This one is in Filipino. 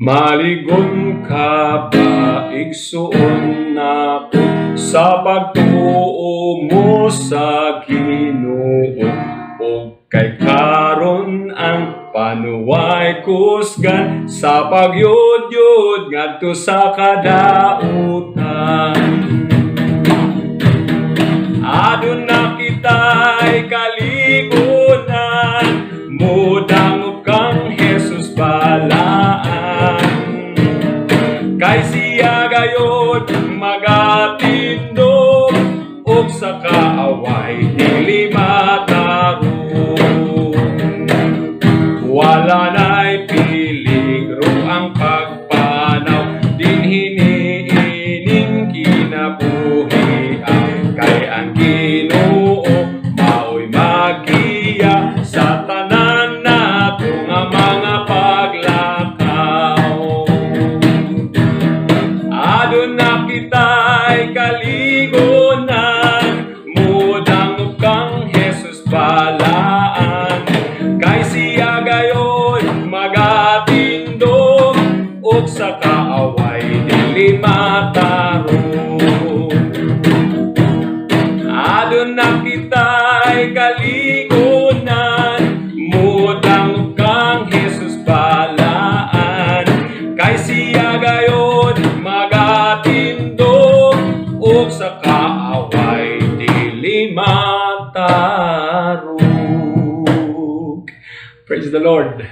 Maligon ka ba, igsuon nako sa pagtuo mo sa Ginoo, o kay karon ang panuway kusgan sa pagyud-yud ngadto sa kadautan. Adun na kita'y kaligunan, mudangog kang Jesus balaan. Kay siya gayod magatindog, ug sa kaaway dili matarong. Wala na'y peligro ang pagpanaw, dinhiniining kinabuhian. Kay ang Ginoo mao'y magiya sa tanan nato nga mga paglakaw. Adun na kita'y kaligunan, mudangog kang Jesus balaan. Kay siya gayon magatindog, ug sa kaaway dili matarong. Adun na kita'y kaligunan, mudangog kang Jesus balaan. Kay siya gayon magatindog, ug sa kaaway dili matarong. Praise the Lord.